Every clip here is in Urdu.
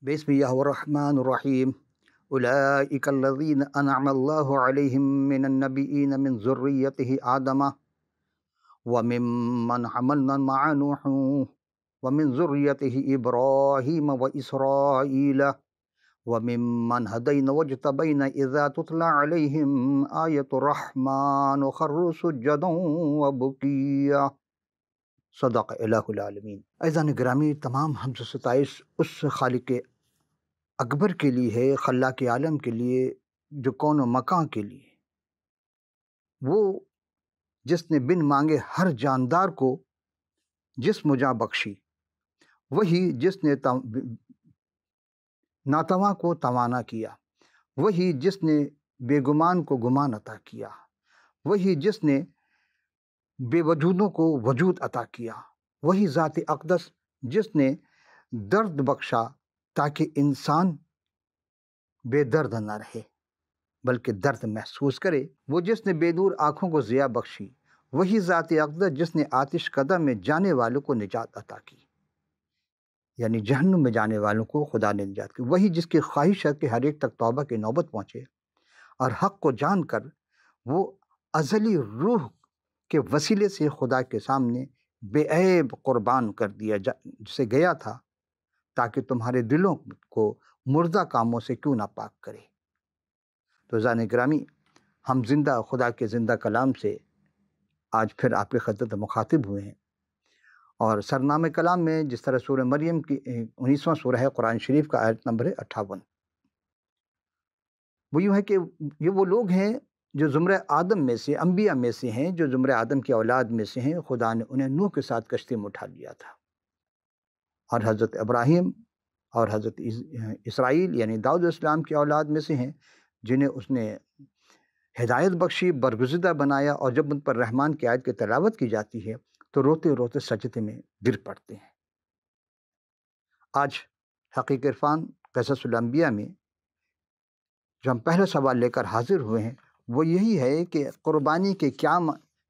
بسم اللہ الرحمن الرحیم اولئک الذین انعم اللہ علیہم من النبیین من ذریتہ آدم وممن حملنا مع نوح ومن ذریتہ ابراہیم واسرائیل وممن ہدینا واجتبینا اذا تتلی علیہم آیۃ الرحمن خروا سجدا وبکیا۔ صدق الہ العالمین۔ عزیزان گرامی، تمام حمد و ستائش اس خالق اکبر کے لیے ہے، خلاق عالم کے لیے، جو کون و مکان کے لیے، وہ جس نے بن مانگے ہر جاندار کو جسم و جاں بخشی، وہی جس نے ناتواں کو توانا کیا، وہی جس نے بے گمان کو گمان عطا کیا، وہی جس نے بے وجودوں کو وجود عطا کیا، وہی ذات اقدس جس نے درد بخشا تاکہ انسان بے درد نہ رہے بلکہ درد محسوس کرے، وہ جس نے بے نور آنکھوں کو ضیاء بخشی، وہی ذات اقدس جس نے آتش قدم میں جانے والوں کو نجات عطا کی، یعنی جہنم میں جانے والوں کو خدا نے نجات کی، وہی جس کی خواہش ہے کہ ہر ایک تک توبہ کی نوبت پہنچے اور حق کو جان کر وہ ازلی روح کے وسیلے سے خدا کے سامنے بے عیب قربان کر دیا جسے گیا تھا، تاکہ تمہارے دلوں کو مردہ کاموں سے کیوں نہ پاک کرے۔ تو عزیزان گرامی، ہم زندہ خدا کے زندہ کلام سے آج پھر آپ کی خدمت مخاطب ہوئے ہیں، اور سرنامہ کلام میں جس طرح سورہ مریم کی 19واں سورہ ہے قرآن شریف کا، آیت نمبر 58، وہ یوں ہے کہ یہ وہ لوگ ہیں جو زمرہ آدم میں سے، انبیاء میں سے ہیں، جو زمرہ آدم کی اولاد میں سے ہیں۔ خدا نے انہیں نوح کے ساتھ کشتی میں اٹھا لیا تھا، اور حضرت ابراہیم اور حضرت اسرائیل یعنی داؤد علیہ السلام کی اولاد میں سے ہیں، جنہیں اس نے ہدایت بخشی، برگزیدہ بنایا، اور جب ان پر رحمان کی آیت کی تلاوت کی جاتی ہے تو روتے روتے سجدے میں گر پڑتے ہیں۔ آج حقیق عرفان قصص الانبیاء میں جو ہم پہلا سوال لے کر حاضر ہوئے ہیں وہ یہی ہے کہ قربانی کے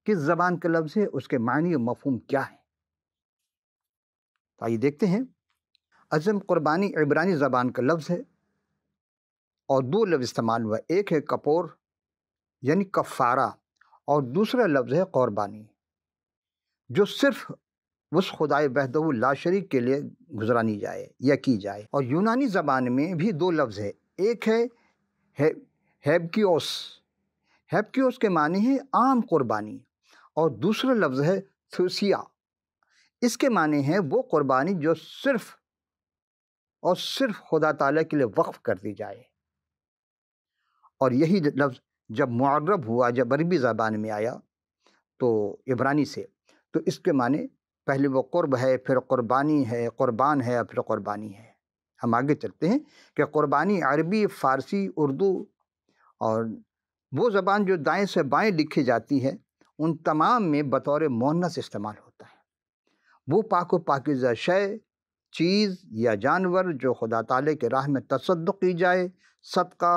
کس زبان کا لفظ ہے، اس کے معنی و مفہوم کیا ہے۔ تو آئیے دیکھتے ہیں۔ عزم قربانی عبرانی زبان کا لفظ ہے، اور دو لفظ استعمال ہوا، ایک ہے کپور یعنی کفارہ، اور دوسرا لفظ ہے قربانی، جو صرف اس خدائے وحدہ لا شریک کے لیے گزرانی جائے یا کی جائے۔ اور یونانی زبان میں بھی دو لفظ ہے، ایک ہے ہیبکیوس، ہیبکیوس کے معنی ہے عام قربانی، اور دوسرا لفظ ہے تھوسیا، اس کے معنی ہے وہ قربانی جو صرف اور صرف خدا تعالیٰ کے لیے وقف کر دی جائے۔ اور یہی لفظ جب معرب ہوا، جب عربی زبان میں آیا تو عبرانی سے، تو اس کے معنی پہلے وہ قرب ہے، پھر قربانی ہے، قربان ہے، اور پھر قربانی ہے۔ ہم آگے چلتے ہیں کہ قربانی عربی، فارسی، اردو اور وہ زبان جو دائیں سے بائیں لکھی جاتی ہے، ان تمام میں بطور مؤنث استعمال ہوتا ہے۔ وہ پاک و پاکیزہ شے، چیز یا جانور جو خدا تعالیٰ کے راہ میں تصدق کی جائے، صدقہ،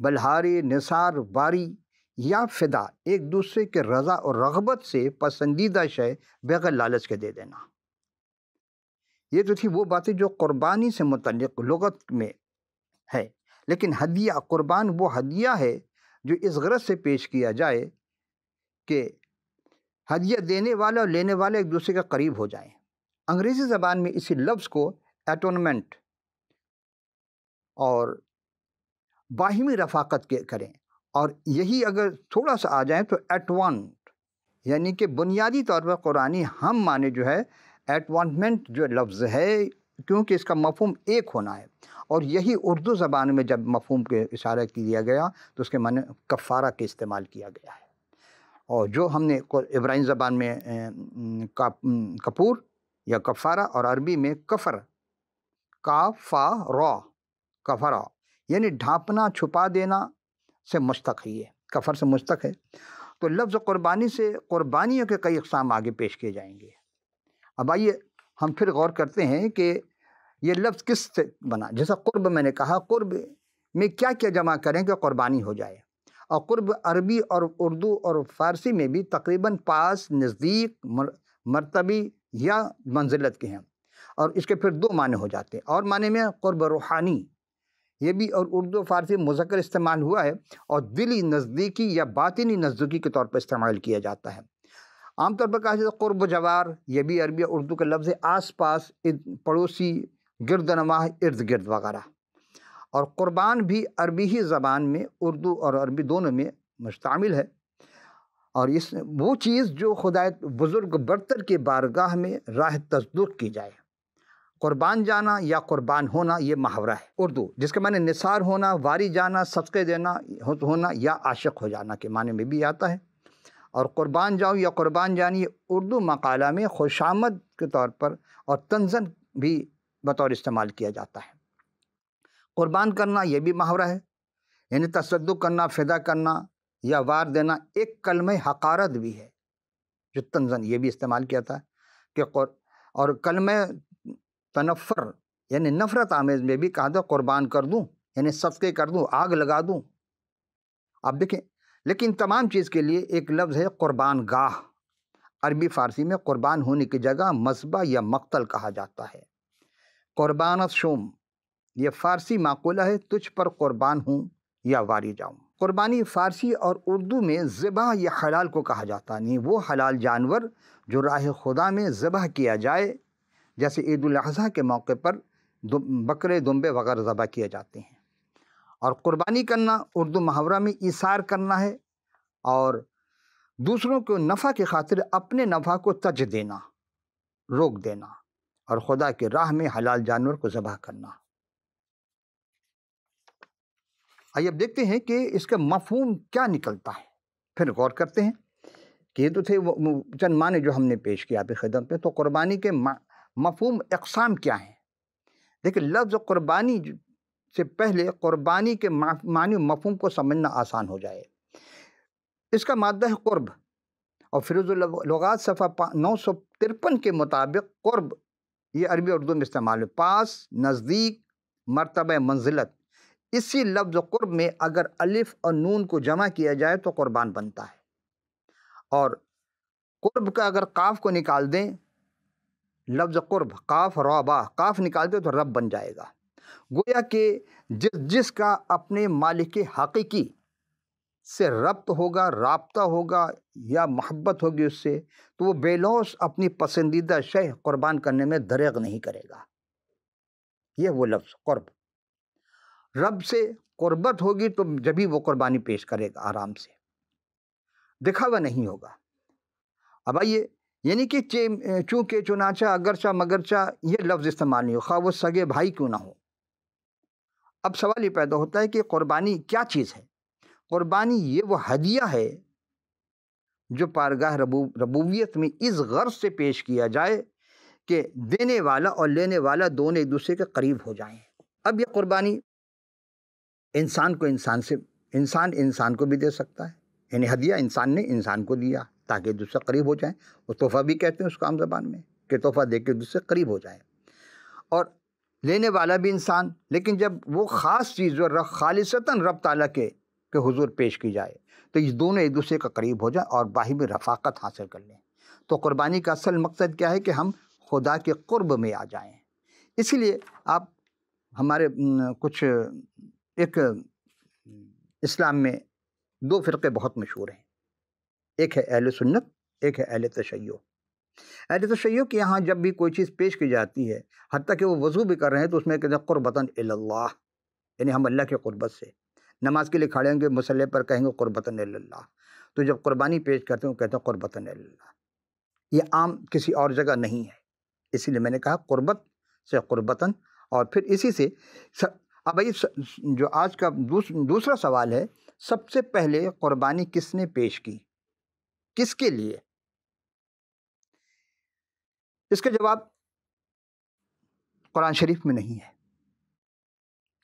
بلہاری، نثار، واری یا فدا، ایک دوسرے کے رضا اور رغبت سے پسندیدہ شے بغیر لالچ کے دے دینا۔ یہ تو تھی وہ باتیں جو قربانی سے متعلق لغت میں ہے، لیکن ہدیہ قربان وہ ہدیہ ہے جو اس غرض سے پیش کیا جائے کہ ہدیہ دینے والا اور لینے والا ایک دوسرے کے قریب ہو جائیں۔ انگریزی زبان میں اسی لفظ کو ایٹونمنٹ اور باہمی رفاقت کریں، اور یہی اگر تھوڑا سا آ جائیں تو ایٹوانٹ، یعنی کہ بنیادی طور پر قرآنی ہم معنی جو ہے ایٹوانٹمنٹ جو لفظ ہے، کیونکہ اس کا مفہوم ایک ہونا ہے، اور یہی اردو زبان میں جب مفہوم کے اشارہ کیا گیا تو اس کے معنی کفارہ کے استعمال کیا گیا ہے۔ اور جو ہم نے عبرانی زبان میں کپور یا کفارہ، اور عربی میں کفر، کافارا، کفرا، یعنی ڈھانپنا، چھپا دینا سے مشتق ہے، یہ کفر سے مشتق ہے۔ تو لفظ قربانی سے قربانیوں کے کئی اقسام آگے پیش کیے جائیں گے۔ اب آئیے ہم پھر غور کرتے ہیں کہ یہ لفظ کس سے بنا۔ جیسا قرب میں نے کہا، قرب میں کیا کیا جمع کریں کہ قربانی ہو جائے، اور قرب عربی اور اردو اور فارسی میں بھی تقریباً پاس، نزدیک، مرتبی یا منزلت کے ہیں، اور اس کے پھر دو معنی ہو جاتے ہیں، اور معنی میں قرب روحانی، یہ بھی اور اردو فارسی مذکر استعمال ہوا ہے، اور دلی نزدیکی یا باطنی نزدیکی کے طور پر استعمال کیا جاتا ہے۔ عام طور پر کہا جاتا ہے قرب و جوار، یہ بھی عربی اور اردو کا لفظ ہے، آس پاس، پڑوسی، گرد نواح، ارد گرد وغیرہ۔ اور قربان بھی عربی ہی زبان میں اردو اور عربی دونوں میں مشتمل ہے، اور اس وہ چیز جو خدا بزرگ برتر کی بارگاہ میں راہ تصدق کی جائے۔ قربان جانا یا قربان ہونا یہ محاورہ ہے اردو، جس کے معنی نثار ہونا، واری جانا، صدقے دینا ہونا یا عاشق ہو جانا کے معنی میں بھی آتا ہے۔ اور قربان جاؤ یا قربان جانی یہ اردو مقالہ میں خوشامد کے طور پر اور طنزاً بھی بطور استعمال کیا جاتا ہے۔ قربان کرنا یہ بھی محاورہ ہے، یعنی تصدق کرنا، فدا کرنا یا وار دینا ایک کلمہ حقارت بھی ہے جو طنزاً یہ بھی استعمال کیا تھا کہ اور کلمہ تنفر یعنی نفرت آمیز میں بھی کہا تھا قربان کر دوں، یعنی صدقے کر دوں، آگ لگا دوں۔ آپ دیکھیں، لیکن تمام چیز کے لیے ایک لفظ ہے قربان گاہ۔ عربی فارسی میں قربان ہونے کی جگہ مذبح یا مقتل کہا جاتا ہے۔ قربانت شوم یہ فارسی معقولہ ہے، تجھ پر قربان ہوں یا واری جاؤں۔ قربانی فارسی اور اردو میں ذبح یا حلال کو کہا جاتا ہے، نہیں وہ حلال جانور جو راہ خدا میں ذبح کیا جائے، جیسے عید الاضحیٰ کے موقع پر بکرے، دمبے وغیرہ ذبح کیے جاتے ہیں۔ اور قربانی کرنا اردو محاورہ میں ایثار کرنا ہے، اور دوسروں کو نفع کی خاطر اپنے نفع کو تج دینا، روک دینا، اور خدا کے راہ میں حلال جانور کو ذبح کرنا۔ آئیے اب دیکھتے ہیں کہ اس کا مفہوم کیا نکلتا ہے، پھر غور کرتے ہیں کہ یہ تو تھے چند معنی جو ہم نے پیش کیا آپ کی خدمت میں۔ تو قربانی کے مفہوم اقسام کیا ہیں؟ دیکھیں، لفظ قربانی سے پہلے قربانی کے معنی مفہوم کو سمجھنا آسان ہو جائے۔ اس کا مادہ ہے قرب، اور فیروز اللغات صفحہ 953 کے مطابق قرب یہ عربی اردو میں استعمال ہے، پاس، نزدیک، مرتبہ منزلت۔ اسی لفظ قرب میں اگر الف اور نون کو جمع کیا جائے تو قربان بنتا ہے، اور قرب کا اگر قاف کو نکال دیں، لفظ قرب قاف را با قاف نکال دیں تو رب بن جائے گا۔ گویا کہ جس کا اپنے مالک حقیقی سے ربط ہوگا، رابطہ ہوگا یا محبت ہوگی اس سے، تو وہ بے لوث اپنی پسندیدہ شے قربان کرنے میں دریغ نہیں کرے گا۔ یہ وہ لفظ قرب، رب سے قربت ہوگی تو جبھی وہ قربانی پیش کرے گا، آرام سے، دکھاوا نہیں ہوگا۔ اب آئیے، یعنی کہ چونکہ، چنانچہ، اگرچہ، مگرچہ یہ لفظ استعمال نہیں ہو، خواہ وہ سگے بھائی کیوں نہ ہو۔ اب سوال یہ پیدا ہوتا ہے کہ قربانی کیا چیز ہے؟ قربانی یہ وہ ہدیہ ہے جو پارگاہ ربوبیت میں اس غرض سے پیش کیا جائے کہ دینے والا اور لینے والا دونوں ایک دوسرے کے قریب ہو جائیں۔ اب یہ قربانی انسان کو انسان کو بھی دے سکتا ہے، یعنی ہدیہ انسان نے انسان کو دیا تاکہ دوسرے قریب ہو جائیں، وہ تحفہ بھی کہتے ہیں اس کو عام زبان میں، کہ تحفہ دے کے دوسرے قریب ہو جائیں۔ اور لینے والا بھی انسان، لیکن جب وہ خاص چیز جو خالصتاً رب تعالیٰ کے حضور پیش کی جائے تو یہ دونوں ایک دوسرے کا قریب ہو جائیں اور باہمی رفاقت حاصل کر لیں۔ تو قربانی کا اصل مقصد کیا ہے کہ ہم خدا کے قرب میں آ جائیں۔ اسی لیے آپ ہمارے ایک اسلام میں دو فرقے بہت مشہور ہیں، ایک ہے اہل سنت، ایک ہے اہل تشیع۔ اہل تشیع کے یہاں جب بھی کوئی چیز پیش کی جاتی ہے، حتیٰ کہ وہ وضو بھی کر رہے ہیں تو اس میں کہتے ہیں قربتاً الی اللہ، یعنی ہم اللہ کے قربت سے، نماز کے لیے کھڑے ہوں گے مصلی پر کہیں گے قربتاً الی اللہ، تو جب قربانی پیش کرتے ہیں وہ کہتے ہیں قربتاً الی اللہ۔ یہ عام کسی اور جگہ نہیں ہے، اسی لیے میں نے کہا قربت سے قربتاً، اور پھر اسی سے اب جو آج کا دوسرا سوال ہے، سب سے پہلے قربانی کس نے پیش کی، کس کے لیے؟ اس کا جواب قرآن شریف میں نہیں ہے۔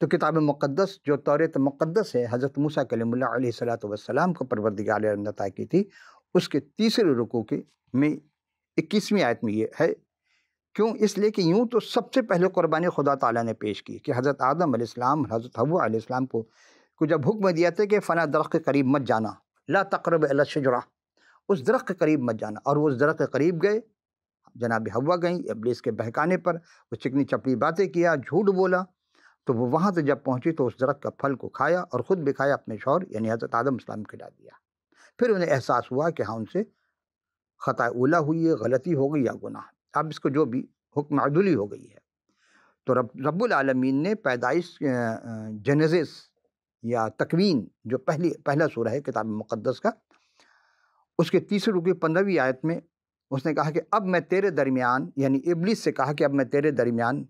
تو کتاب مقدس جو تورات مقدس ہے، حضرت موسیٰ کلیم اللہ علیہ الصلوۃ والسلام کو پروردگار نے عطا کی تھی، اس کے تیسرے رکوع میں 21ویں آیت میں یہ ہے، کیوں؟ اس لیے کہ یوں تو سب سے پہلے قربانی خدا تعالیٰ نے پیش کی کہ حضرت آدم علیہ السلام، حضرت حوا علیہ السلام کو جب حکم دیا تھا کہ فلاں درخت کے قریب مت جانا، لا تقرب الی الشجرہ، اس درخت کے قریب مت جانا، اور وہ اس درخت کے قریب گئے، جناب حوا گئیں ابلیس کے بہکانے پر، وہ چکنی چپڑی باتیں کیا، جھوٹ بولا، تو وہ وہاں سے جب پہنچی تو اس درخت کا پھل کو کھایا اور خود بھی کھایا، اپنے شوہر یعنی حضرت آدم السلام کو کھلا دیا۔ پھر انہیں احساس ہوا کہ ہاں ان سے خطا اولا ہوئی ہے، غلطی ہو گئی یا گناہ، اب اس کو جو بھی حکم عدولی ہو گئی ہے۔ تو رب العالمین نے پیدائش جنیزس یا تکوین جو پہلا سورہ ہے کتاب مقدس کا، اس کے 30 رکوع 15ویں آیت میں اس نے کہا کہ اب میں تیرے درمیان، یعنی ابلیس سے کہا کہ اب میں تیرے درمیان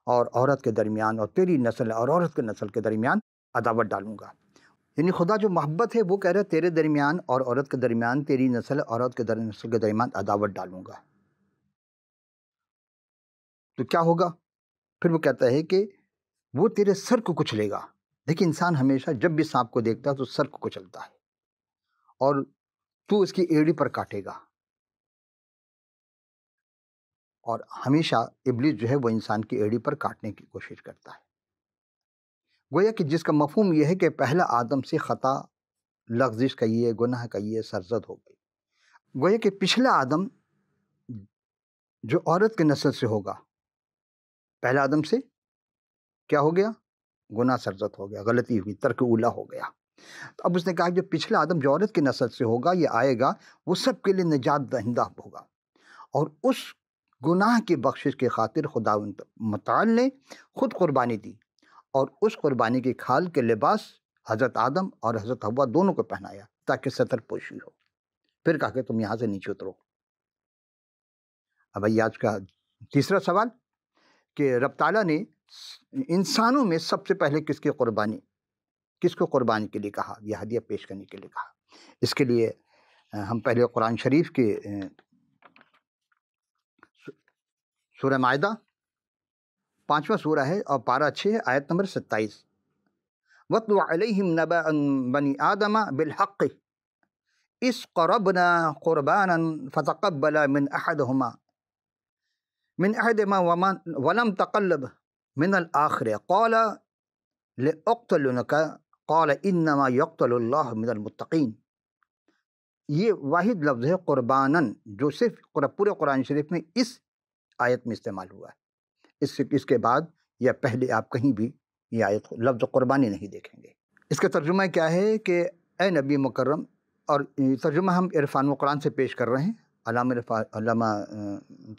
اور عورت کے درمیان اور تیری نسل اور عورت کے نسل کے درمیان عداوت ڈالوں گا۔ یعنی خدا جو محبت ہے وہ کہہ رہا ہے تیرے درمیان اور عورت کے درمیان، تیری نسل اور عورت کے نسل کے درمیان عداوت ڈالوں گا۔ تو کیا ہوگا؟ پھر وہ کہتا ہے کہ وہ تیرے سر کو کچلے گا۔ دیکھیں انسان ہمیشہ جب بھی سانپ کو دیکھتا ہے تو سر کو کچلتا ہے، اور تو اس کی ایڑی پر کاٹے گا۔ اور ہمیشہ ابلیس جو ہے وہ انسان کی ایڑی پر کاٹنے کی کوشش کرتا ہے۔ گویا کہ جس کا مفہوم یہ ہے کہ پہلا آدم سے خطا، لغزش کہیے، گناہ کہیے، سرزد ہو گئی۔ گویا کہ پچھلا آدم جو عورت کے نسل سے ہوگا، پہلا آدم سے کیا ہو گیا؟ گناہ سرزد ہو گیا، غلطی ہوئی، ترک اولا ہو گیا۔ تو اب اس نے کہا کہ جو پچھلا آدم جو عورت کے نسل سے ہوگا، یہ آئے گا، وہ سب کے لیے نجات دہندہ ہوگا۔ اور اس گناہ کی بخشش کی خاطر خدا متعال نے خود قربانی دی، اور اس قربانی کی کھال کے لباس حضرت آدم اور حضرت حوا دونوں کو پہنایا تاکہ ستر پوشی ہو۔ پھر کہا کہ تم یہاں سے نیچے اترو۔ اب آج کا تیسرا سوال کہ رب تعالیٰ نے انسانوں میں سب سے پہلے کس کو قربانی کے لیے کہا، یہ ہدیہ پیش کرنے کے لیے کہا؟ اس کے لیے ہم پہلے قرآن شریف کے سورہ مائدہ 5واں سورہ ہے اور پارہ 6 آیت نمبر 27، وَاتْلُ عَلَيْهِمْ نَبَأَ بَنِي آدَمَ بِالْحَقِّ إِذْ قَرَبْنَا قُرْبَانًا فَتَقَبَّلَ مِنْ أَحَدِهِمَا وَلَمْ تَقَبَّلْ مِنَ الْآخَرِ قَالَ لِأَقْتُلَنَّكَ قَالَ إِنَّمَا يَقْتُلُ اللَّهُ مِنَ الْمُتَّقِينَ۔ یہ واحد لفظ ہے قرباناً، جو صرف پورے قرآن شریف میں اس آیت میں استعمال ہوا ہے۔ اس کے بعد یا پہلے آپ کہیں بھی یہ آیت لفظ قربانی نہیں دیکھیں گے۔ اس کا ترجمہ کیا ہے کہ اے نبی مکرم، اور ترجمہ ہم عرفان قرآن سے پیش کر رہے ہیں، علامہ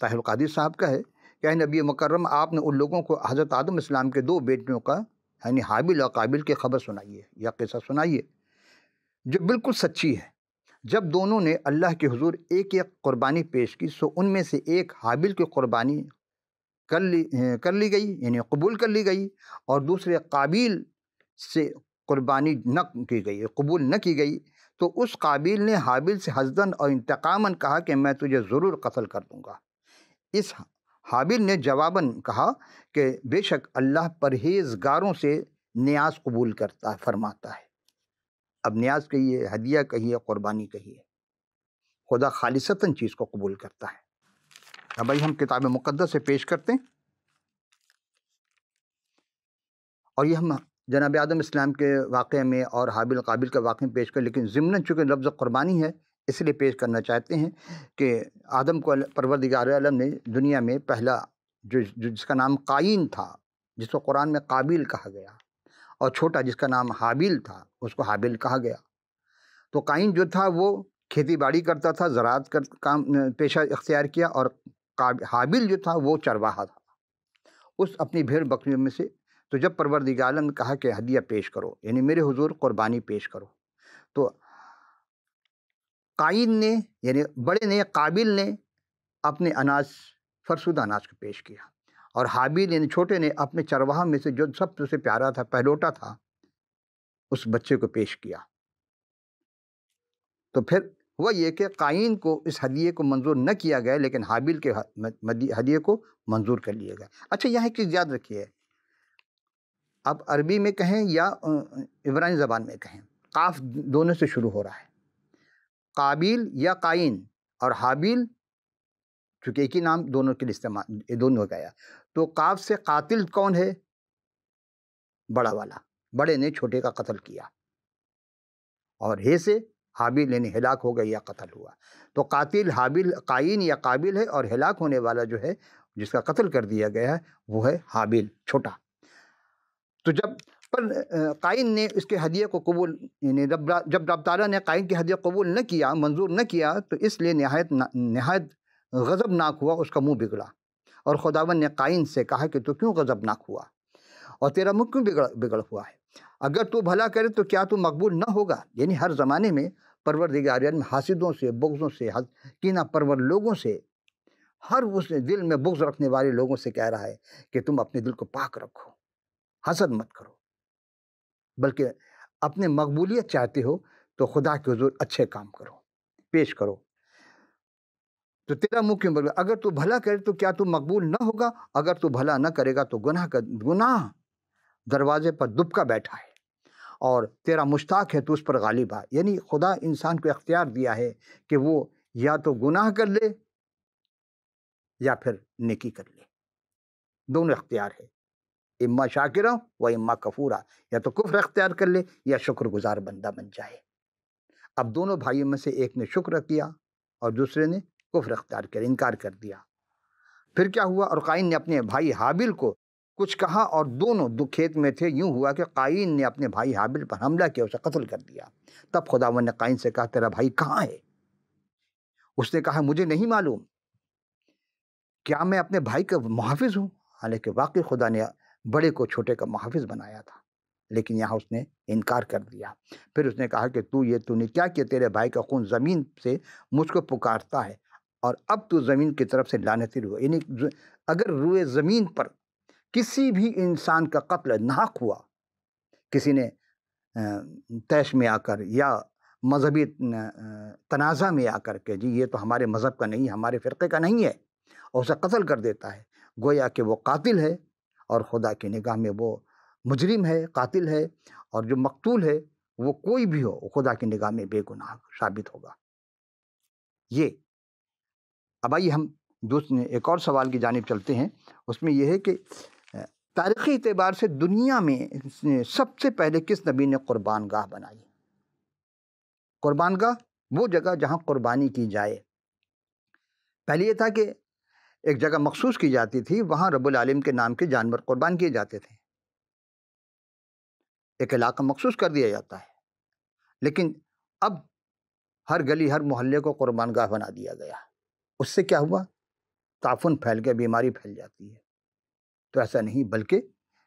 طاہر القادری صاحب کا ہے کہ اے نبی مکرم، آپ نے ان لوگوں کو حضرت آدم اسلام کے 2 بیٹیوں کا یعنی حابل اور قابل کی خبر سنائیے یا قصہ سنائیے جو بالکل سچی ہے۔ جب دونوں نے اللہ کے حضور ایک قربانی پیش کی، سو ان میں سے ایک حابل کی قربانی کر لی گئی، یعنی قبول کر لی گئی، اور دوسرے قابل سے قربانی نہ کی گئی، قبول نہ کی گئی۔ تو اس قابل نے حابل سے حسداً اور انتقاماً کہا کہ میں تجھے ضرور قتل کر دوں گا۔ اس حابل نے جواباً کہا کہ بے شک اللہ پرہیزگاروں سے نیاز قبول فرماتا ہے۔ اب نیاز کہیے، ہدیہ کہیے، قربانی کہیے، خدا خالصتاً چیز کو قبول کرتا ہے۔ اب ہم کتاب مقدس سے پیش کرتے ہیں، اور یہ ہم جناب آدم اسلام کے واقعے میں اور حابل قابل کا واقعہ پیش کر، لیکن ضمناً چونکہ لفظ قربانی ہے اس لیے پیش کرنا چاہتے ہیں کہ آدم کو پروردگار عالم نے دنیا میں پہلا جس کا نام قائن تھا، جس کو قرآن میں قابل کہا گیا، اور چھوٹا جس کا نام حابل تھا اس کو حابل کہا گیا۔ تو قائن جو تھا وہ کھیتی باڑی کرتا تھا، زراعت کا کام پیشہ اختیار کیا، اور حابل جو تھا وہ چرواہا تھا، اس اپنی بھیڑ بکریوں میں سے۔ تو جب پروردگار عالم نے کہا کہ ہدیہ پیش کرو، یعنی میرے حضور قربانی پیش کرو، تو قائن نے یعنی بڑے نے، قابل نے اپنے اناج، فرسودہ اناج کو پیش کیا، اور حابل یعنی چھوٹے نے اپنے چرواہا میں سے جو سب سے پیارا تھا، پہلوٹا تھا، اس بچے کو پیش کیا۔ تو پھر ہوا یہ کہ قائن کو اس ہدیے کو منظور نہ کیا گیا، لیکن حابل کے ہدیے کو منظور کر لیا گیا۔ اچھا، یہاں ایک چیز یاد رکھیے، آپ عربی میں کہیں یا عبرانی زبان میں کہیں، قاف دونوں سے شروع ہو رہا ہے۔ قابل یا قائن اور حابل، چونکہ ایک ہی نام دونوں کے لیے استعمال، یہ دونوں ہو گیا، تو قاف سے قاتل کون ہے؟ بڑا والا، بڑے نے چھوٹے کا قتل کیا، اور ہے سے حابیل یعنی ہلاک ہو گیا یا قتل ہوا. تو قاتل حابیل قائن یا قابل ہے، اور ہلاک ہونے والا جو ہے جس کا قتل کر دیا گیا ہے وہ ہے حابیل چھوٹا. تو قائن نے اس کے ہدیے کو قبول، یعنی جب رب تعالیٰ نے قائن کے ہدیے قبول نہ کیا، منظور نہ کیا، تو اس لیے نہایت غضبناک ہوا، اس کا منہ بگڑا. اور خداوند نے قائن سے کہا کہ تو کیوں غضبناک ہوا اور تیرا منہ کیوں بگڑ ہوا ہے؟ اگر تو بھلا کرے تو کیا تو مقبول نہ ہوگا؟ یعنی ہر زمانے میں پروردگار عالم حاسدوں سے، بغضوں سے، کینہ پرور لوگوں سے، ہر اس دل میں بغض رکھنے والے لوگوں سے کہہ رہا ہے کہ تم اپنے دل کو پاک رکھو، حسد مت کرو، بلکہ اپنے مقبولیت چاہتے ہو تو خدا کے حضور اچھے کام کرو، پیش کرو. تو تیرا منہ کیوں بگڑا؟ اگر تو بھلا کرے تو کیا تو مقبول نہ ہوگا؟ اگر تو بھلا نہ کرے گا تو گناہ دروازے پر دبکا بیٹھا ہے، اور تیرا مشتاق ہے تو اس پر غالب آ. یعنی خدا انسان کو اختیار دیا ہے کہ وہ یا تو گناہ کر لے یا پھر نیکی کر لے، دونوں اختیار ہے. اما شاکرہ و اما کفورا، یا تو کفر اختیار کر لے یا شکر گزار بندہ بن جائے. اب دونوں بھائیوں میں سے ایک نے شکر کیا اور دوسرے نے کفر اختیار کر انکار کر دیا. پھر کیا ہوا؟ اور قائن نے اپنے بھائی حابیل کو کچھ کہا، اور دونوں کھیت میں تھے. یوں ہوا کہ قائن نے اپنے بھائی حابیل پر حملہ کیا، اسے قتل کر دیا. تب خداوند نے قائن سے کہا تیرا بھائی کہاں ہے؟ اس نے کہا مجھے نہیں معلوم، کیا میں اپنے بھائی کا محافظ ہوں؟ حالانکہ واقعی خدا نے بڑے کو چھوٹے کا محافظ بنایا تھا، لیکن یہاں اس نے انکار کر دیا. پھر اس نے کہا کہ تو نے کیا کیا؟ تیرے بھائی کا خون زمین سے مجھ کو پکارتا ہے، اور اب تو زمین کی طرف سے لعنتی ہوا. یعنی اگر روئے زمین پر کسی بھی انسان کا قتل ناحق ہوا، کسی نے طیش میں آ کر یا مذہبی تنازع میں آ کر کہ جی یہ تو ہمارے مذہب کا نہیں، ہمارے فرقے کا نہیں ہے، اور اسے قتل کر دیتا ہے، گویا کہ وہ قاتل ہے، اور خدا کی نگاہ میں وہ مجرم ہے، قاتل ہے. اور جو مقتول ہے وہ کوئی بھی ہو، خدا کی نگاہ میں بے گناہ ثابت ہوگا. یہ اب آئیے ہم ایک اور سوال کی جانب چلتے ہیں. اس میں یہ ہے کہ تاریخی اعتبار سے دنیا میں سب سے پہلے کس نبی نے قربان گاہ بنائی؟ قربان گاہ وہ جگہ جہاں قربانی کی جائے. پہلے یہ تھا کہ ایک جگہ مخصوص کی جاتی تھی، وہاں رب العالمین کے نام کے جانور قربان کیے جاتے تھے، ایک علاقہ مخصوص کر دیا جاتا ہے. لیکن اب ہر گلی ہر محلے کو قربان گاہ بنا دیا گیا. اس سے کیا ہوا؟ تعفن پھیل گیا، بیماری پھیل جاتی ہے. تو ایسا نہیں، بلکہ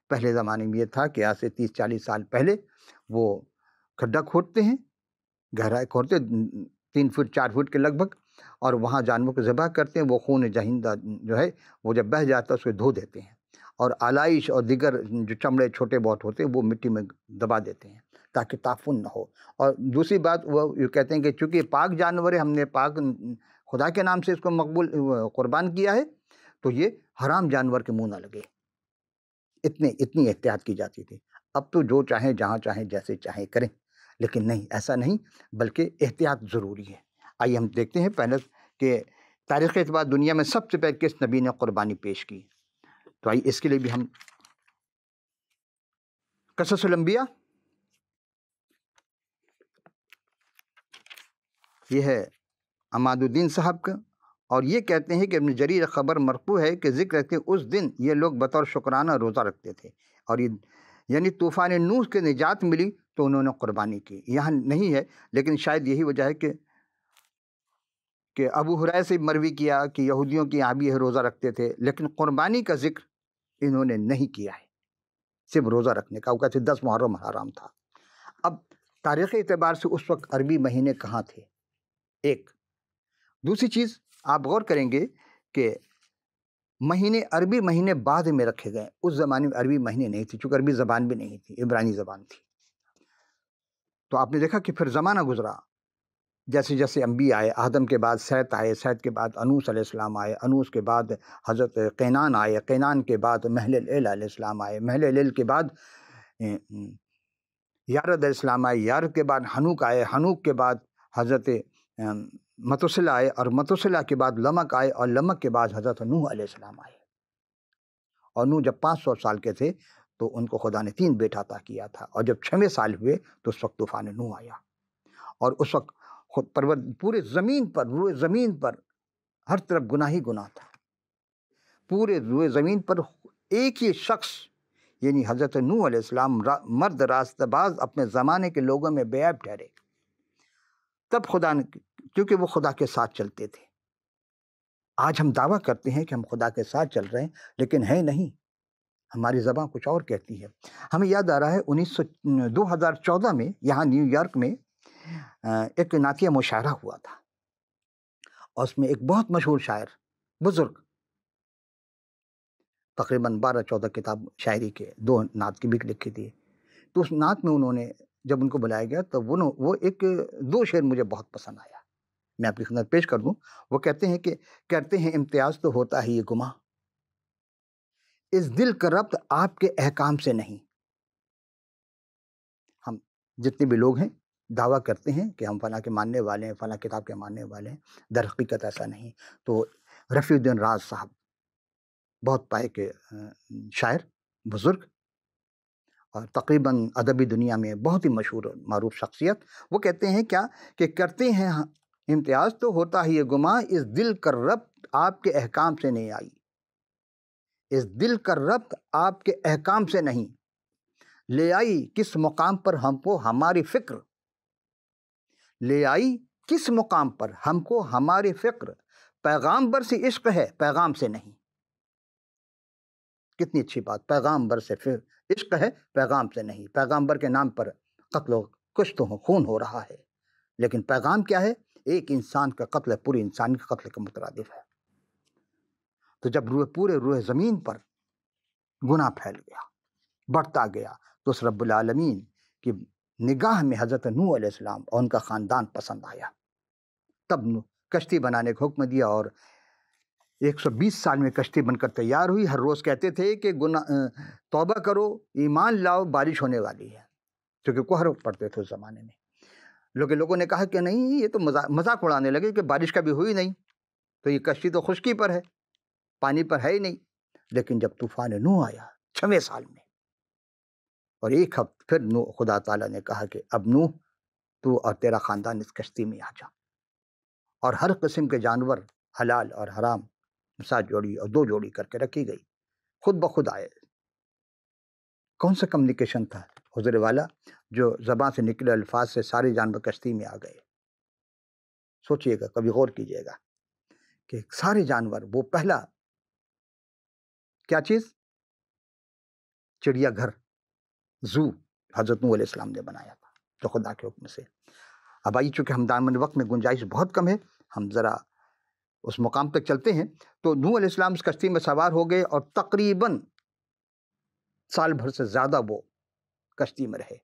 پہلے زمانے میں یہ تھا کہ آج سے 30-40 سال پہلے وہ کھڈا کھودتے ہیں، گہرائی کھودتے 3 فٹ 4 فٹ کے لگ بھگ، اور وہاں جانور کو ذبح کرتے ہیں. وہ خون جہندہ جو ہے وہ جب بہہ جاتا ہے اس کو دھو دیتے ہیں، اور آلائش اور دیگر جو چمڑے چھوٹے بہت ہوتے ہیں وہ مٹی میں دبا دیتے ہیں تاکہ تعفن نہ ہو. اور دوسری بات وہ یہ کہتے ہیں کہ چونکہ پاک جانور ہے، ہم نے پاک خدا کے نام سے اس کو مقبول قربان کیا ہے، تو یہ حرام جانور کے منہ نہ لگے. اتنی احتیاط کی جاتی تھی. اب تو جو چاہیں جہاں چاہیں جیسے چاہیں کریں، لیکن نہیں، ایسا نہیں، بلکہ احتیاط ضروری ہے. آئیے ہم دیکھتے ہیں پہلے کہ تاریخ اعتبار دنیا میں سب سے پہلے کس نبی نے قربانی پیش کی. تو آئیے اس کے لیے بھی ہم قصص الانبیاء، یہ ہے عماد الدین صاحب کا، اور یہ کہتے ہیں کہ ابن جریر خبر مرفوع ہے کہ ذکر رکھتے اس دن یہ لوگ بطور شکرانہ روزہ رکھتے تھے، اور یہ یعنی طوفان نوح کے نجات ملی تو انہوں نے قربانی کی. یہاں نہیں ہے، لیکن شاید یہی وجہ ہے کہ ابو ہریرہ سے مروی کیا کہ یہودیوں کے یہاں بھی یہ روزہ رکھتے تھے، لیکن قربانی کا ذکر انہوں نے نہیں کیا ہے، صرف روزہ رکھنے کا. وہ کہتے 10 محرم حرام تھا. اب تاریخی اعتبار سے اس وقت عربی مہینے کہاں تھے؟ ایک دوسری چیز آپ غور کریں گے کہ عربی مہینے بعد میں رکھے گئے. اس زمانے میں عربی مہینے نہیں تھے، چونکہ عربی زبان بھی نہیں تھی، عبرانی زبان تھی. تو آپ نے دیکھا کہ پھر زمانہ گزرا، جیسے جیسے انبیاء آئے، آدم کے بعد سیت آئے، سیت کے بعد انوس علیہ السلام آئے، انوس کے بعد حضرت قینان آئے، قینان کے بعد محللیل علیہ السلام آئے، محللیل کے بعد یارد علیہ السلام آئے، یارد کے بعد حنوک آئے، حنوک کے بعد حضرت متوسلہ آئے، اور متوسلہ کے بعد لمک آئے، اور لمک کے بعد حضرت نوح علیہ السلام آئے. اور نوح جب 500 سال کے تھے تو ان کو خدا نے 3 بیٹا عطا کیا تھا، اور جب 6 سال ہوئے تو اس وقت طوفان نوح آیا. اور اس وقت پورے زمین پر، روئے زمین پر ہر طرف گناہ ہی گناہ تھا. پورے روئے زمین پر ایک ہی شخص یعنی حضرت نوح علیہ السلام مرد راستہ باز اپنے زمانے کے لوگوں میں بے عیب ٹھہرے. تب خدا نے، کیونکہ وہ خدا کے ساتھ چلتے تھے. آج ہم دعویٰ کرتے ہیں کہ ہم خدا کے ساتھ چل رہے ہیں، لیکن ہے نہیں. ہماری زبان کچھ اور کہتی ہے. ہمیں یاد آ رہا ہے 2014 میں یہاں نیو یارک میں ایک نعتیہ مشاعرہ ہوا تھا، اور اس میں ایک بہت مشہور شاعر، بزرگ، تقریباً 12-14 کتاب شاعری کے، 2 نعت کی بھی لکھی تھی. تو اس نعت میں انہوں نے، جب ان کو بلایا گیا تو وہ ایک 2 شعر مجھے بہت پسند آیا، میں آپ کی خدمت پیش کر دوں. وہ کہتے ہیں کہ کرتے ہیں امتیاز تو ہوتا ہے یہ گماں، اس دل کا ربط آپ کے احکام سے نہیں. ہم جتنے بھی لوگ ہیں دعویٰ کرتے ہیں کہ ہم فلاں کے ماننے والے ہیں، فلاں کتاب کے ماننے والے ہیں، در حقیقت ایسا نہیں. تو رفیع الدین راز صاحب، بہت پائے کے شاعر، بزرگ، اور تقریباً ادبی دنیا میں بہت ہی مشہور اور معروف شخصیت، وہ کہتے ہیں کیا کہ کرتے ہیں امتیاز تو ہوتا ہے یہ گماں، اس دل کا ربط آپ کے احکام سے نہیں آئی. اس دل کا ربط آپ کے احکام سے نہیں، لے آئی کس مقام پر ہم کو ہماری فکر، لے آئی کس مقام پر ہم کو ہماری فکر، پیغامبر سے عشق ہے پیغام سے نہیں. کتنی اچھی بات، پیغامبر سے عشق ہے پیغام سے نہیں. پیغامبر کے نام پر قتل و کشت خون ہو رہا ہے، لیکن پیغام کیا ہے؟ ایک انسان کا قتل پوری انسانی کے قتل کے مترادف ہے. تو جب پورے روئے زمین پر گناہ پھیل گیا، بڑھتا گیا، تو اس رب العالمین کی نگاہ میں حضرت نوح علیہ السلام اور ان کا خاندان پسند آیا. تب کشتی بنانے کا حکم دیا، اور 120 سال میں کشتی بن کر تیار ہوئی. ہر روز کہتے تھے کہ توبہ کرو، ایمان لاؤ، بارش ہونے والی ہے، کیونکہ کوہر پڑتے تھے اس زمانے میں. لوگوں نے کہا کہ نہیں، یہ تو مذاق اڑانے لگے کہ بارش کبھی ہوئی نہیں، تو یہ کشتی تو خشکی پر ہے، پانی پر ہے ہی نہیں. لیکن جب طوفان نوح آیا 6ویں سال میں، اور ایک ہفتے پھر خدا تعالیٰ نے کہا کہ اب نوح تو اور تیرا خاندان اس کشتی میں آ جا. اور ہر قسم کے جانور، حلال اور حرام، 7 جوڑی اور 2 جوڑی کر کے رکھی گئی، خود بخود آئے. کون سا کمیونیکیشن تھا حضور والا، جو زبان سے نکلے الفاظ سے سارے جانور کشتی میں آ گئے. سوچئے گا، کبھی غور کیجئے گا کہ سارے جانور، وہ پہلا کیا چیز، چڑیا گھر، زو، حضرت نوح علیہ السلام نے بنایا تھا جو خدا کے حکم سے. اب آئیے، چونکہ ہم دامن وقت میں گنجائش بہت کم ہے، ہم ذرا اس مقام تک چلتے ہیں. تو نوح علیہ السلام اس کشتی میں سوار ہو گئے، اور تقریباً سال بھر سے زیادہ وہ کشتی میں رہے.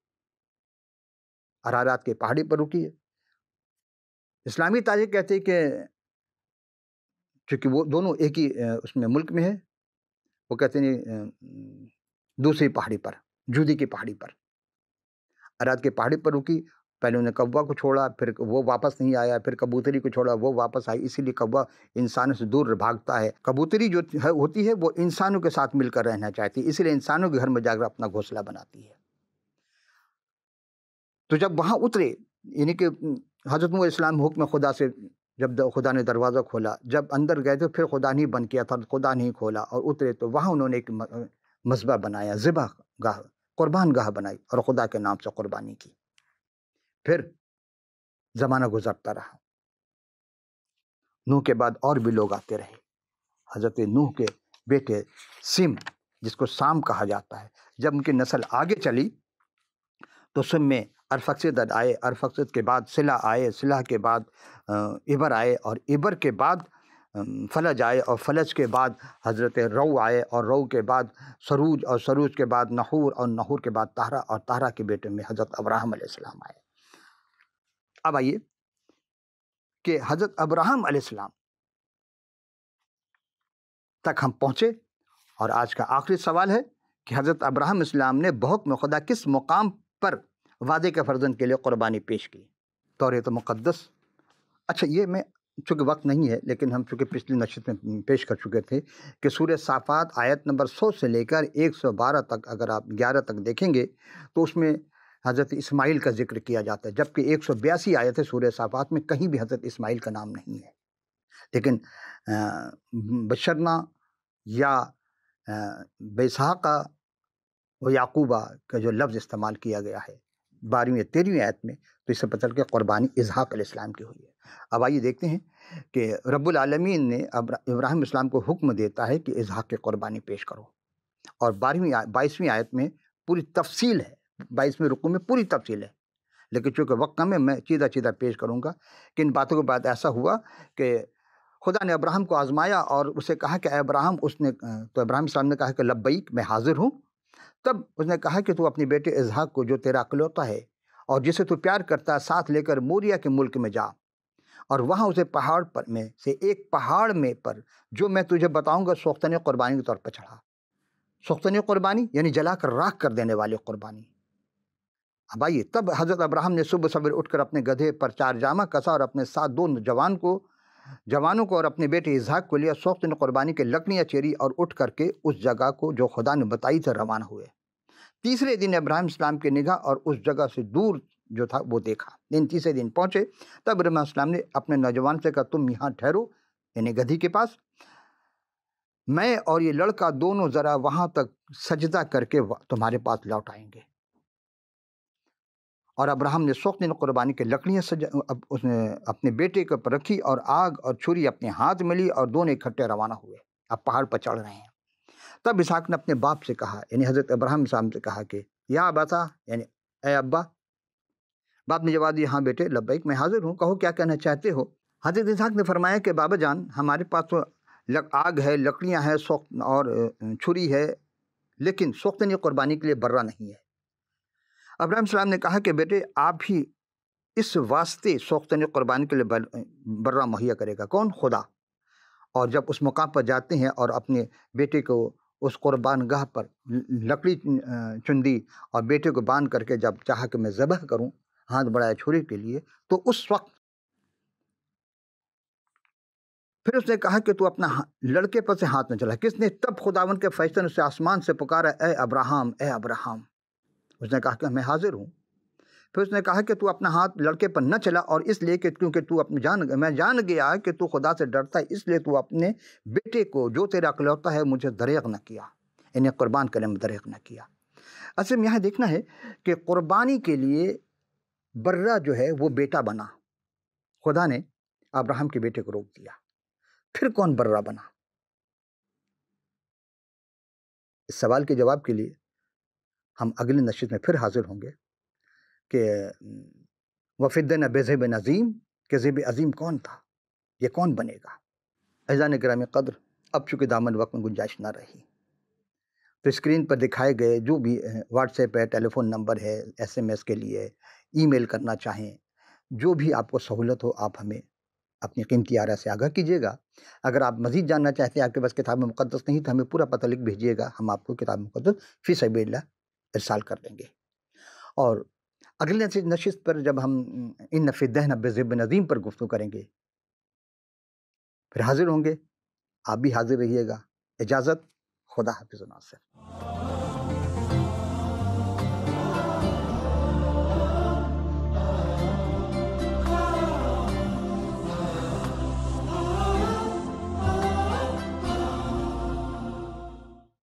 ارارات کے پہاڑی پر رکی ہے. اسلامی تاریخ کہتے ہیں کہ چونکہ وہ دونوں ایک ہی اس میں ملک میں ہے، وہ کہتے ہیں دوسری پہاڑی پر، جودی کی پہاڑی پر، ارات کے پہاڑی پر رکی. پہلے انہیں کوا کو چھوڑا، پھر وہ واپس نہیں آیا، پھر کبوتری کو چھوڑا، وہ واپس آئی. اسی لیے کوا انسانوں سے دور بھاگتا ہے. کبوتری جو ہوتی ہے وہ انسانوں کے ساتھ مل کر رہنا چاہتی ہے، اسی لیے انسانوں کے گھر میں جا کر اپنا گھونسلہ بناتی ہے. تو جب وہاں اترے، یعنی کہ حضرت نوح علیہ السلام حکم خدا سے، جب خدا نے دروازہ کھولا، جب اندر گئے تو پھر خدا نہیں بند کیا تھا، خدا نہیں کھولا، اور اترے تو وہاں انہوں نے ایک مذبح بنایا، ذبح گاہ، قربان گاہ بنائی، اور خدا کے نام سے قربانی کی. پھر زمانہ گزرتا رہا. نوح کے بعد اور بھی لوگ آتے رہے. حضرت نوح کے بیٹے سم، جس کو سام کہا جاتا ہے، جب ان کی نسل آگے چلی تو سم میں ارفکسد آئے، ارفکسد کے بعد صلح آئے، صلح کے بعد عبر آئے، اور عبر کے بعد فلج آئے، اور فلج کے بعد حضرت رو آئے، اور رو کے بعد سروج، اور سروج کے بعد نحور، اور نحور کے بعد طہرہ، اور طہرہ کے بیٹے میں حضرت ابراہیم علیہ السلام آئے. اب آئیے کہ حضرت ابراہیم علیہ السلام تک ہم پہنچے، اور آج کا آخری سوال ہے کہ حضرت ابراہیم علیہ السلام نے بحکم خدا کس مقام پر وعدے کے فرزند کے لیے قربانی پیش کی؟ توریت مقدس. اچھا، یہ میں چونکہ وقت نہیں ہے، لیکن ہم چونکہ پچھلی نشست میں پیش کر چکے تھے کہ سورہ صافات آیت نمبر 100 سے لے کر 112 تک، اگر آپ 11 تک دیکھیں گے تو اس میں حضرت اسماعیل کا ذکر کیا جاتا ہے، جبکہ 182 آیت ہے سورہ صافات میں، کہیں بھی حضرت اسماعیل کا نام نہیں ہے، لیکن بشرنا یا بیسحاقہ و یعقوبہ کا جو لفظ استعمال کیا گیا ہے 12ویں 13ویں آیت میں، تو اس سے پتہ چلتا کہ قربانی اسحاق علیہ السلام کی ہوئی ہے۔ اب آئیے دیکھتے ہیں کہ رب العالمین نے ابراہیم السلام کو حکم دیتا ہے کہ اسحاق کی قربانی پیش کرو، اور 22ویں آیت میں پوری تفصیل ہے، 22ویں رکوع میں پوری تفصیل ہے، لیکن چونکہ وقت کم ہے میں چیدہ پیش کروں گا کہ ان باتوں کے بعد ایسا ہوا کہ خدا نے ابراہیم کو آزمایا اور اسے کہا کہ اے ابراہیم، تو ابراہیم السلام نے کہا کہ لبیک، میں حاضر ہوں۔ تب اس نے کہا کہ تو اپنے بیٹے اسحاق کو جو تیرا اکلوتا ہے اور جسے تو پیار کرتا ہے ساتھ لے کر موریا کے ملک میں جا، اور وہاں اسے پہاڑ پر میں سے ایک پہاڑ میں پر جو میں تجھے بتاؤں گا سوختنی قربانی کے طور پر چڑھا۔ سوختنی قربانی یعنی جلا کر راکھ کر دینے والی قربانی۔ اب آئیے، تب حضرت ابراہیم نے صبح سویر اٹھ کر اپنے گدھے پر 4 جامہ کسا اور اپنے ساتھ 2 جوانوں کو اور اپنے بیٹے اسحاق کو لیا، سوختنی قربانی کے لکڑیاں چیری اور اٹھ کر کے اس جگہ کو جو خدا نے بتائی تھی روانہ ہوئے۔ تیسرے دن ابراہیم السلام کی نگاہ اور اس جگہ سے دور جو تھا وہ دیکھا۔ تیسرے دن پہنچے، تب ابراہیم السلام نے اپنے نوجوان سے کہا تم یہاں ٹھہرو، یعنی گدھی کے پاس، میں اور یہ لڑکا دونوں ذرا وہاں تک سجدہ کر کے تمہارے پاس لوٹ آئیں گے۔ اور ابراہیم نے سوختنی قربانی کے لکڑیاں اس نے اپنے بیٹے کے اوپر رکھی اور آگ اور چھری اپنے ہاتھ میں لی اور دونوں اکٹھے روانہ ہوئے، اب پہاڑ پر چڑھ رہے ہیں۔ تب اسحاق نے اپنے باپ سے کہا، یعنی حضرت ابراہیم السلام سے کہا کہ یا ابتا، یعنی اے ابا۔ باپ نے جواب دیا ہاں بیٹے، لبیک، میں حاضر ہوں، کہو کیا کہنا چاہتے ہو۔ حضرت اسحاق نے فرمایا کہ بابا جان، ہمارے پاس تو آگ ہے، لکڑیاں ہیں اور چھری ہے، لیکن سوختنی قربانی کے لیے برہ نہیں ہے۔ ابراہیم السلام نے کہا کہ بیٹے آپ ہی اس واسطے سوختنی قربانی کے لیے برہ مہیا کرے گا، کون؟ خدا۔ اور جب اس مقام پر جاتے ہیں اور اپنے بیٹے کو اس قربان گاہ پر لکڑی چندی اور بیٹے کو باندھ کر کے جب چاہا کہ میں ذبح کروں ہاتھ بڑھایا چھری کے لیے، تو اس وقت پھر اس نے کہا کہ تو اپنا لڑکے پر سے ہاتھ نہ چلا۔ کس نے؟ تب خداوند کے فرشتے نے اسے آسمان سے پکارا، اے ابراہیم، اے ابراہیم۔ اس نے کہا کہ میں حاضر ہوں۔ پھر اس نے کہا کہ تو اپنا ہاتھ لڑکے پر نہ چلا، اور اس لیے کہ کیونکہ تو میں جان گیا کہ تو خدا سے ڈرتا ہے، اس لیے تو اپنے بیٹے کو جو تیرا اکلوتا ہے مجھے دریغ نہ کیا، انہیں قربان کرنے میں دریغ نہ کیا۔ اصل میں یہاں دیکھنا ہے کہ قربانی کے لیے برہ جو ہے وہ بیٹا بنا، خدا نے ابراہیم کے بیٹے کو روک دیا، پھر کون برہ بنا؟ اس سوال کے جواب کے لیے ہم اگلی نشست میں پھر حاضر ہوں گے کہ وفدنا بذیب عظیم، کہ ذیب عظیم کون تھا، یہ کون بنے گا۔ عزیزان گرامی قدر، اب چونکہ دامن وقت میں گنجائش نہ رہی، تو اسکرین پر دکھائے گئے جو بھی واٹس ایپ ہے، ٹیلی فون نمبر ہے، SMS کے لیے، ای میل کرنا چاہیں، جو بھی آپ کو سہولت ہو آپ ہمیں اپنی قیمتی آراء سے آگاہ کیجیے گا۔ اگر آپ مزید جاننا چاہتے ہیں، آپ کے پاس کتاب مقدس نہیں تو ہمیں پورا پتہ لکھ بھیجیے گا، ہم آپ کو کتاب مقدس فی سبیل اللہ ارسال کر دیں گے۔ اور اگلی نشست پر جب ہم ان فدینا بذیب عظیم پر گفتگو کریں گے، پھر حاضر ہوں گے، آپ بھی حاضر رہیے گا۔ اجازت، خدا حافظ و ناصر۔